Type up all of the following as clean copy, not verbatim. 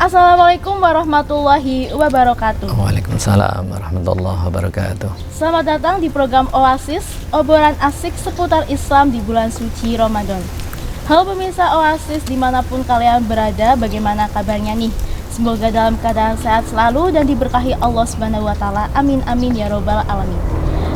Assalamualaikum warahmatullahi wabarakatuh. Waalaikumsalam warahmatullahi wabarakatuh. Selamat datang di program Oasis, obrolan asik seputar Islam di bulan suci Ramadan. Halo pemirsa Oasis dimanapun kalian berada, bagaimana kabarnya nih? Semoga dalam keadaan sehat selalu dan diberkahi Allah Subhanahu wa Ta'ala. Amin amin ya robbal alamin.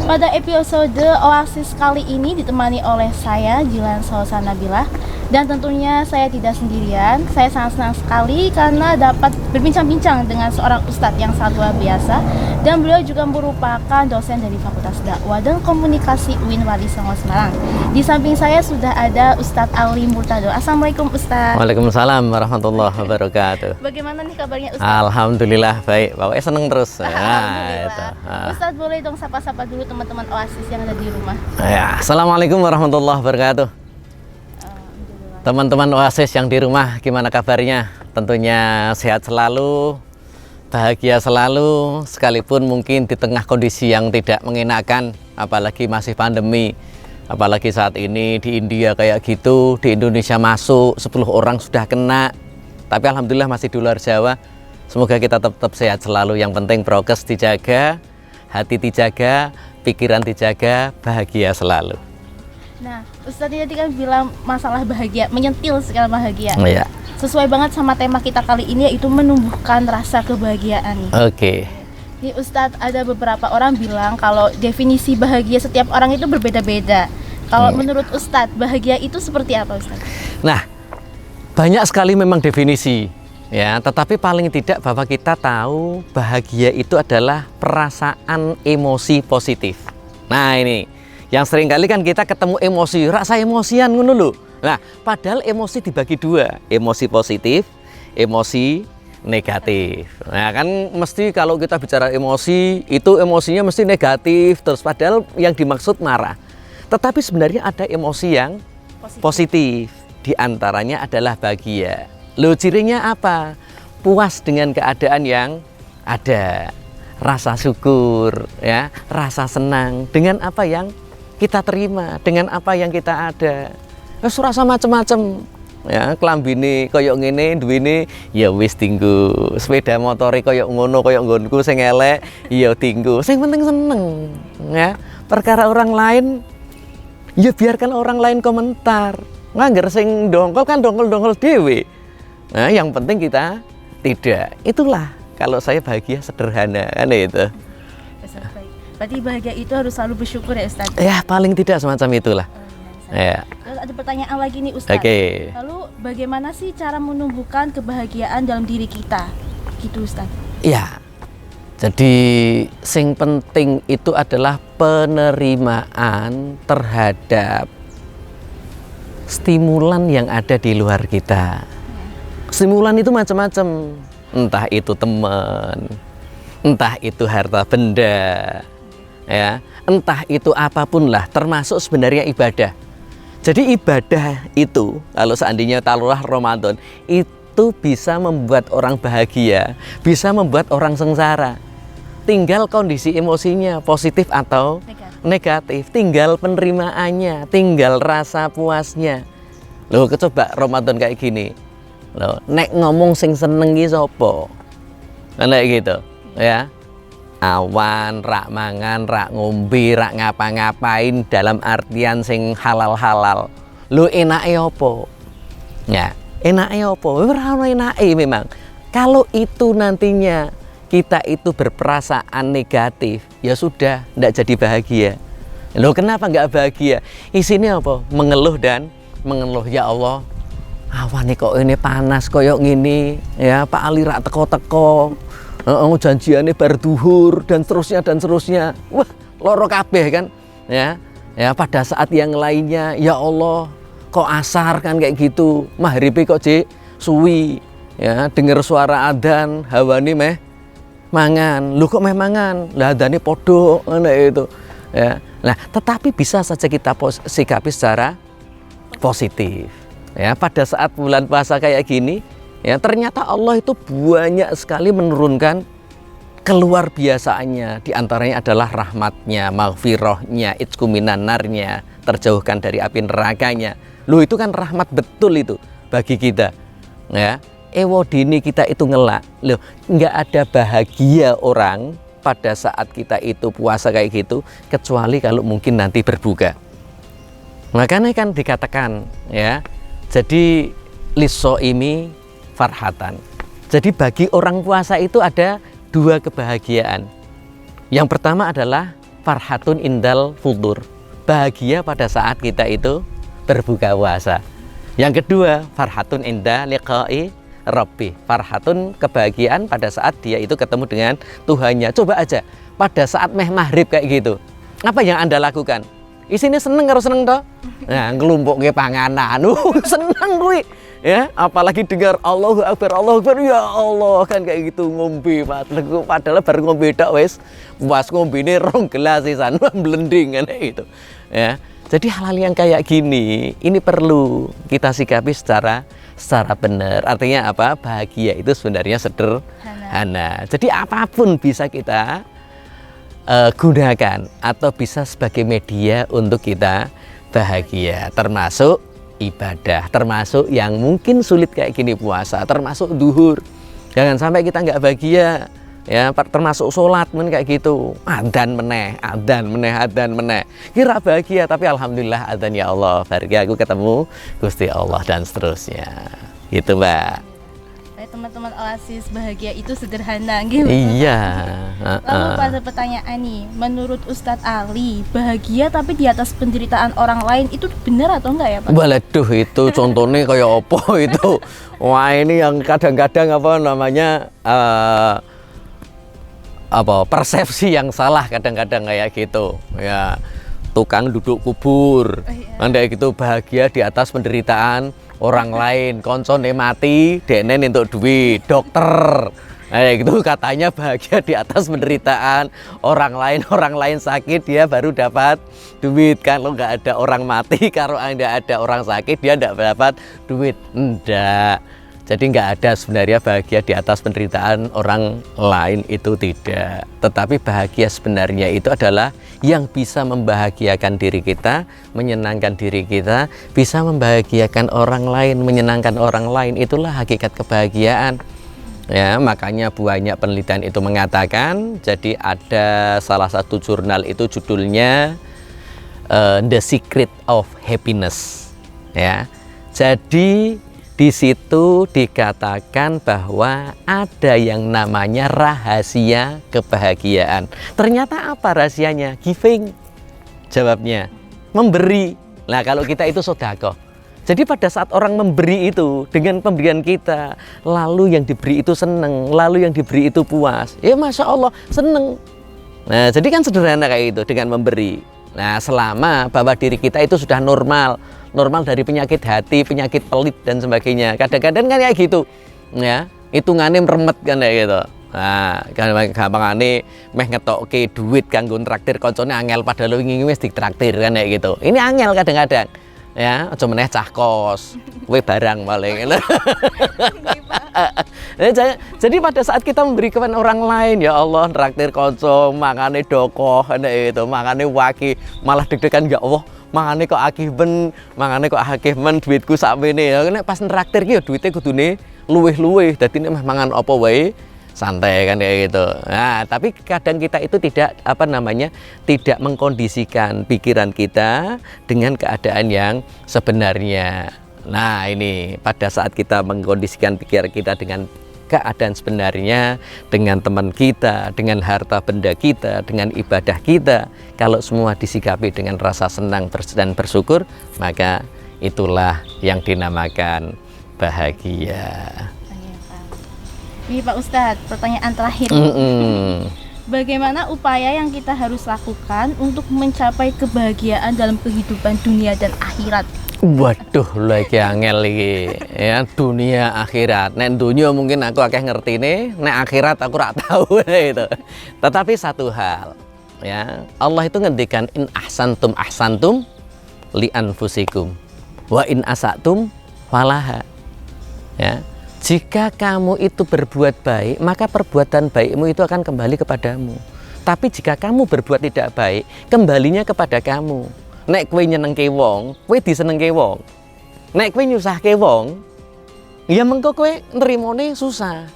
Pada episode Oasis kali ini ditemani oleh saya Jilan Salsa Nabilah. Dan tentunya saya tidak sendirian. Saya sangat senang sekali karena dapat berbincang-bincang dengan seorang ustadz yang sangat luar biasa. Dan beliau juga merupakan dosen dari Fakultas Dakwah dan Komunikasi UIN Wali Songo Semarang. Di samping saya sudah ada Ustadz Ali Murtado. Assalamualaikum Ustadz. Waalaikumsalam warahmatullahi wabarakatuh. Bagaimana nih kabarnya Ustadz? Alhamdulillah baik, pokoknya seneng terus. Alhamdulillah. Ustadz boleh dong sapa-sapa dulu teman-teman Oasis yang ada di rumah. Ya, Assalamualaikum warahmatullahi wabarakatuh. Teman-teman Oasis yang di rumah, gimana kabarnya? Tentunya sehat selalu, bahagia selalu, sekalipun mungkin di tengah kondisi yang tidak mengenakan, apalagi masih pandemi, apalagi saat ini di India kayak gitu, di Indonesia masuk 10 orang sudah kena, tapi alhamdulillah masih di luar Jawa. Semoga kita tetap sehat selalu, yang penting prokes dijaga, hati dijaga, pikiran dijaga, bahagia selalu. Nah, Ustadz tadi kan bilang masalah bahagia, menyentil segala bahagia. Iya. Sesuai banget sama tema kita kali ini, yaitu menumbuhkan rasa kebahagiaan nih. Oke. Nih Ustadz, ada beberapa orang bilang kalau definisi bahagia setiap orang itu berbeda-beda. Kalau menurut Ustadz, bahagia itu seperti apa Ustadz? Nah, banyak sekali memang definisi, ya. Tetapi paling tidak bahwa kita tahu bahagia itu adalah perasaan emosi positif. Nah ini. Yang sering kali kan kita ketemu emosi, rasa emosian ngono lho. Nah, padahal emosi dibagi dua, emosi positif, emosi negatif. Nah, kan mesti kalau kita bicara emosi, itu emosinya mesti negatif terus, padahal yang dimaksud marah. Tetapi sebenarnya ada emosi yang positif. Di antaranya adalah bahagia. Loh, cirinya apa? Puas dengan keadaan yang ada. Rasa syukur, ya, rasa senang dengan apa yang kita terima, dengan apa yang kita ada. Wis rasa macem-macem, ya, klambine koyok ngene, duwene ya wis tinggu. Sepeda motore koyok ngono, koyok nggonku sing elek, ya tinggu. Sing penting seneng, ya. Perkara orang lain ya biarkan orang lain komentar. Ngangger sing dongkol kan dongkol-dongkol dhewe. Nah, yang penting kita tidak. Itulah kalau saya bahagia sederhana, kan itu. Berarti bahagia itu harus selalu bersyukur ya Ustadz? Ya paling tidak semacam itulah. Ya. Terus ada pertanyaan lagi nih Ustadz. Oke. Lalu bagaimana sih cara menumbuhkan kebahagiaan dalam diri kita? Gitu Ustadz. Ya. Jadi sing penting itu adalah penerimaan terhadap stimulan yang ada di luar kita. Stimulan itu macam-macam. Entah itu teman, entah itu harta benda, ya, entah itu apapun lah, termasuk sebenarnya ibadah. Jadi ibadah itu kalau seandainya taruhlah Ramadan, itu bisa membuat orang bahagia, bisa membuat orang sengsara. Tinggal kondisi emosinya positif atau negatif, tinggal penerimaannya, tinggal rasa puasnya. Loh, coba Ramadan kayak gini. Loh, nek ngomong sing seneng ki sapa? Nek gitu, ya. Awan, rak mangan, rak ngombe, rak ngapa-ngapain dalam artian sing halal-halal. Lho enake apa? Ya, enake apa? Ora ono enake memang. Kalau itu nantinya kita itu berperasaan negatif, ya sudah, ndak jadi bahagia. Loh kenapa nggak bahagia? Isinya apa? Mengeluh dan mengeluh, ya Allah. Awane kok ini panas koyok ngini, ya Pak Ali rak teko-teko. Janjiannya bar duhur dan seterusnya. Wah, loro kabeh kan, ya. Ya pada saat yang lainnya, ya Allah, kok asar kan kayak gitu. Maghribe kok jek suwi, ya, dengar suara adzan, hawani meh mangan. Lu kok meh mangan? Lah adane podo ngene itu. Ya. Nah, tetapi bisa saja kita sikapi secara positif. Ya, pada saat bulan puasa kayak gini, ya ternyata Allah itu banyak sekali menurunkan keluar biasaannya. Di antaranya adalah rahmatnya, maghfirahnya, itskuminanarnya, terjauhkan dari api nerakanya. Loh itu kan rahmat betul itu bagi kita. Ya, ewo dini kita itu ngelak. Loh, nggak ada bahagia orang pada saat kita itu puasa kayak gitu, kecuali kalau mungkin nanti berbuka. Makanya kan dikatakan ya, jadi lisoimi farhatan. Jadi bagi orang puasa itu ada dua kebahagiaan. Yang pertama adalah farhatun indal futur, bahagia pada saat kita itu berbuka puasa. Yang kedua, farhatun inda liqa'i rabbi, farhatun kebahagiaan pada saat dia itu ketemu dengan Tuhannya. Coba aja pada saat maghrib kayak gitu, apa yang Anda lakukan? Isine seneng karo seneng toh? Nah, ngelumpukke panganan. Seneng kuwi. Ya, apalagi dengar Allahu Akbar, ya Allah, kan kayak gitu ngombe, padahal baru ngombe tok wis puas ngombene 2 gelas sisan blending kan gitu. Ya. Jadi hal-hal yang kayak gini ini perlu kita sikapi secara benar. Artinya apa? Bahagia itu sebenarnya sederhana. Jadi apapun bisa kita gunakan atau bisa sebagai media untuk kita bahagia, termasuk ibadah, termasuk yang mungkin sulit kayak gini puasa, termasuk duhur. Jangan sampai kita nggak bahagia, ya, termasuk sholat kayak gitu, adzan meneh. Kira bahagia tapi alhamdulillah adzan, ya Allah, bahagia aku ketemu Gusti Allah dan seterusnya. Gitu, Mbak. Teman-teman Oasis, bahagia itu sederhana gitu. Iya. Lalu pada pertanyaan nih, menurut Ustadz Ali, bahagia tapi di atas penderitaan orang lain itu benar atau enggak ya, Pak? Waduh, itu contohnya kayak apa itu? Wah, ini yang kadang-kadang apa namanya persepsi yang salah kadang-kadang kayak gitu. Ya, tukang duduk kubur. Anda gitu bahagia di atas penderitaan orang lain, koncone mati, dekne entuk duit, dokter. Gitu katanya bahagia di atas penderitaan orang lain sakit dia baru dapat duit. Kalau nggak ada orang mati, kalau nggak ada orang sakit dia nggak dapat duit. Enggak. Jadi nggak ada sebenarnya bahagia di atas penderitaan orang lain, itu tidak. Tetapi bahagia sebenarnya itu adalah yang bisa membahagiakan diri kita, menyenangkan diri kita, bisa membahagiakan orang lain, menyenangkan orang lain. Itulah hakikat kebahagiaan. Ya, makanya banyak penelitian itu mengatakan, jadi ada salah satu jurnal itu judulnya The Secret of Happiness. Ya, jadi di situ dikatakan bahwa ada yang namanya rahasia kebahagiaan. Ternyata apa rahasianya? Giving. Jawabnya, memberi. Nah, kalau kita itu sedekah. Jadi pada saat orang memberi itu dengan pemberian kita, lalu yang diberi itu seneng, lalu yang diberi itu puas. Ya Masya Allah, seneng. Nah, jadi kan sederhana kayak itu dengan memberi. Nah, selama bahwa diri kita itu sudah normal dari penyakit hati, penyakit pelit dan sebagainya. Kadang-kadang kan kayak gitu, ya, hitungannya meremet kan kayak gitu. Nah, gampangane meh ngetokke duit kanggo traktir koncone angel padahal wingi wis ditraktir kan kayak gitu. Ini angel kadang-kadang. Ya, aja meneh cah kos, kowe barang paling. Jadi pada saat kita memberi kepada orang lain, ya Allah, traktir konco, mangane dokoh, itu, mangane waki, malah deg-degan, ya Allah, mangane kok akeh men duitku sakmene ya. Nek pas traktir ki ya duite kudune luwih-luwih. Dadi nek mangan apa wae santai kan kayak gitu. Nah, tapi kadang kita itu tidak tidak mengkondisikan pikiran kita dengan keadaan yang sebenarnya. Nah, ini pada saat kita mengkondisikan pikiran kita dengan keadaan sebenarnya, dengan teman kita, dengan harta benda kita, dengan ibadah kita, kalau semua disikapi dengan rasa senang dan bersyukur, maka itulah yang dinamakan bahagia. Ini Pak Ustadz, pertanyaan terakhir. Bagaimana upaya yang kita harus lakukan untuk mencapai kebahagiaan dalam kehidupan dunia dan akhirat? Waduh, lagi angel iki. Ya, dunia akhirat. Nek dunia mungkin aku akeh ngertine, nek akhirat aku ora tahu itu. Tetapi satu hal, ya, Allah itu ngendikan in ahsantum li anfusikum wa in asatum falaha. Ya. Jika kamu itu berbuat baik, maka perbuatan baikmu itu akan kembali kepadamu. Tapi jika kamu berbuat tidak baik, kembalinya kepada kamu. Nek kowe nyenengke wong, kowe disenengke wong. Nek kowe nyusahke wong, ya mengko kowe nerimone susah.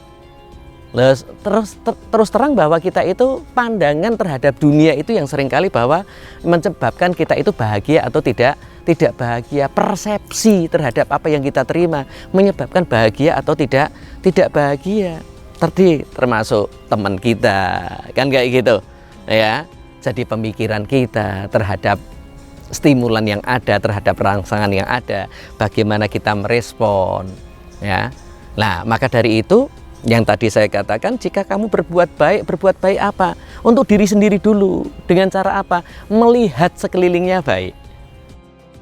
Terus terang bahwa kita itu pandangan terhadap dunia itu yang seringkali bahwa menyebabkan kita itu bahagia atau tidak bahagia. Persepsi terhadap apa yang kita terima menyebabkan bahagia atau tidak bahagia. Termasuk teman kita, kan kayak gitu ya. Jadi pemikiran kita terhadap stimulan yang ada, terhadap rangsangan yang ada, bagaimana kita merespon ya. Nah, maka dari itu yang tadi saya katakan, jika kamu berbuat baik apa? Untuk diri sendiri dulu. Dengan cara apa? Melihat sekelilingnya baik.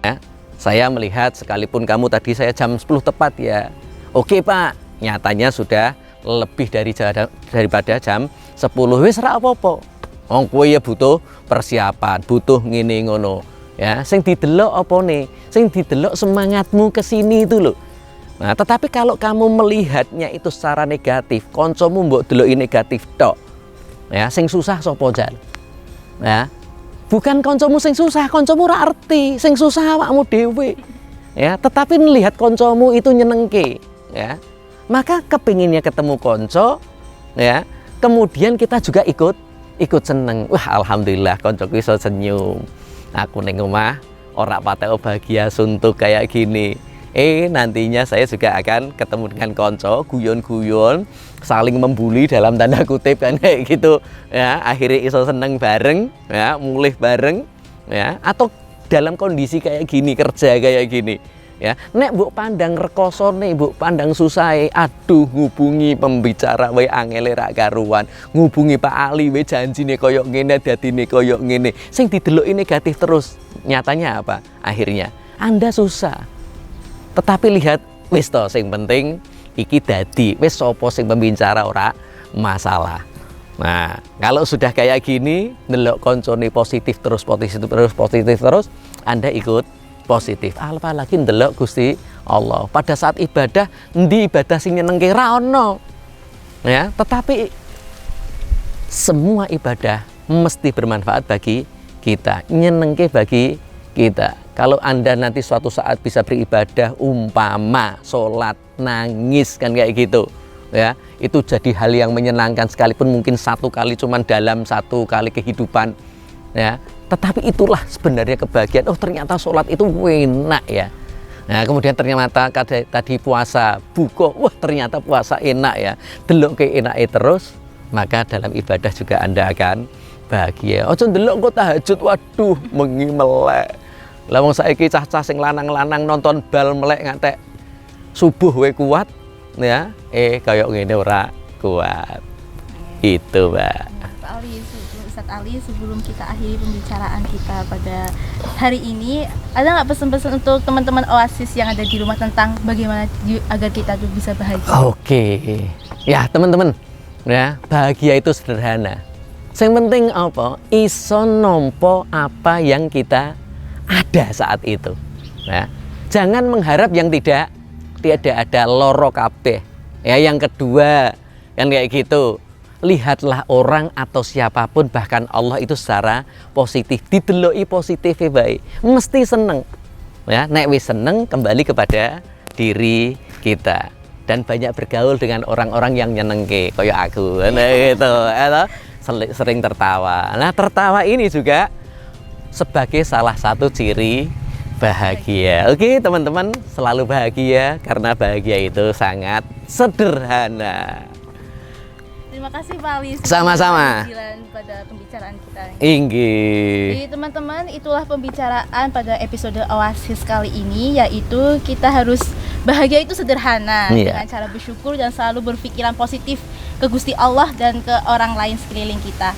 Ya, saya melihat sekalipun kamu tadi saya jam 10 tepat ya. Oke Pak, nyatanya sudah lebih daripada jam 10. Wis ra apa-apa. Wong kowe ya butuh persiapan, butuh ngene ngono. Ya, sing didelok opone? Sing didelok semangatmu kesini itu loh. Nah, tetapi kalau kamu melihatnya itu secara negatif, koncomu mbok deloki negatif tok. Ya, sing susah sapa jan? Ya. Bukan koncomu sing susah, koncomu ora arti, sing susah awakmu dhewe. Ya, tetapi melihat koncomu itu nyenengke, ya. Maka kepinginnya ketemu konco, ya. Kemudian kita juga ikut seneng. Wah, alhamdulillah koncoku iso senyum. Aku ning omah ora patek bahagia suntuk kayak gini. Nantinya saya juga akan ketemu dengan konco, guyon-guyon, saling membuli dalam tanda kutip kan kayak gitu ya. Akhirnya iso seneng bareng ya, mulih bareng ya, atau dalam kondisi kayak gini, kerja kayak gini ya. Nek mbok pandang rekosone, mbok pandang susahe, aduh ngubungi pembicara wae angele rak karuan, ngubungi Pak Ali wae janjine koyok ngene, dadine koyok ngene, sing dideloki negatif terus. Nyatanya apa? Akhirnya Anda susah. Tetapi lihat wis to, sing penting iki dadi wis sapa sing pembicara ora masalah. Nah, kalau sudah kayak gini ndelok koncone positif terus, Anda ikut positif. Apalagi ndelok Gusti Allah. Pada saat ibadah, endi ibadah sing nyenengke ra ono. Ya, tetapi semua ibadah mesti bermanfaat bagi kita, nyenengke bagi kita. Kalau Anda nanti suatu saat bisa beribadah, umpama sholat, nangis kan kayak gitu ya, itu jadi hal yang menyenangkan sekalipun mungkin satu kali, cuman dalam satu kali kehidupan ya, tetapi itulah sebenarnya kebahagiaan. Oh ternyata sholat itu enak ya. Nah kemudian ternyata tadi puasa buka, wah ternyata puasa enak ya, delok ke enake terus, maka dalam ibadah juga Anda akan bahagia. Ojo ndelok kok tahajud, waduh mengi melek. Lah wong saiki cah-cah sing lanang-lanang nonton bal melek ngantek subuh we kuat ya. Kayak ngene ora kuat. Itu, Mbak. Pak Ali, Ustadz Ali, sebelum kita akhiri pembicaraan kita pada hari ini, ada nggak pesan-pesan untuk teman-teman Oasis yang ada di rumah tentang bagaimana agar kita tuh bisa bahagia? Oke. Ya, teman-teman. Ya, bahagia itu sederhana. Yang penting apa? Iso nompo apa yang kita ada saat itu. Nah, jangan mengharap yang tidak ada, loro kabeh. Ya, yang kedua kan kayak gitu. Lihatlah orang atau siapapun, bahkan Allah itu secara positif, dideloki positif baik, mesti seneng. Ya, nek wis seneng kembali kepada diri kita dan banyak bergaul dengan orang-orang yang nyenengke kayak aku. Nah, gitu. Sering tertawa. Nah, tertawa ini juga sebagai salah satu ciri bahagia. Oke, teman-teman, selalu bahagia karena bahagia itu sangat sederhana. Terima kasih Pak Ali. Sama-sama. Pada pembicaraan kita. Inggih. Jadi teman-teman, itulah pembicaraan pada episode Oasis kali ini, yaitu kita harus bahagia itu sederhana dengan cara bersyukur dan selalu berpikiran positif ke Gusti Allah dan ke orang lain sekeliling kita.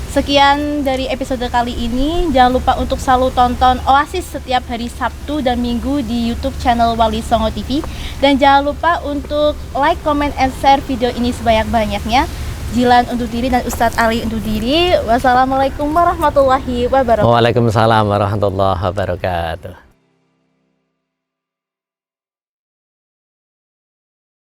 Sekian dari episode kali ini. Jangan lupa untuk selalu tonton Oasis setiap hari Sabtu dan Minggu di YouTube channel Wali Songo TV. Dan jangan lupa untuk like, comment, and share video ini sebanyak-banyaknya. Jilan untuk diri dan Ustadz Ali untuk diri. Wassalamualaikum warahmatullahi wabarakatuh. Waalaikumsalam warahmatullahi wabarakatuh.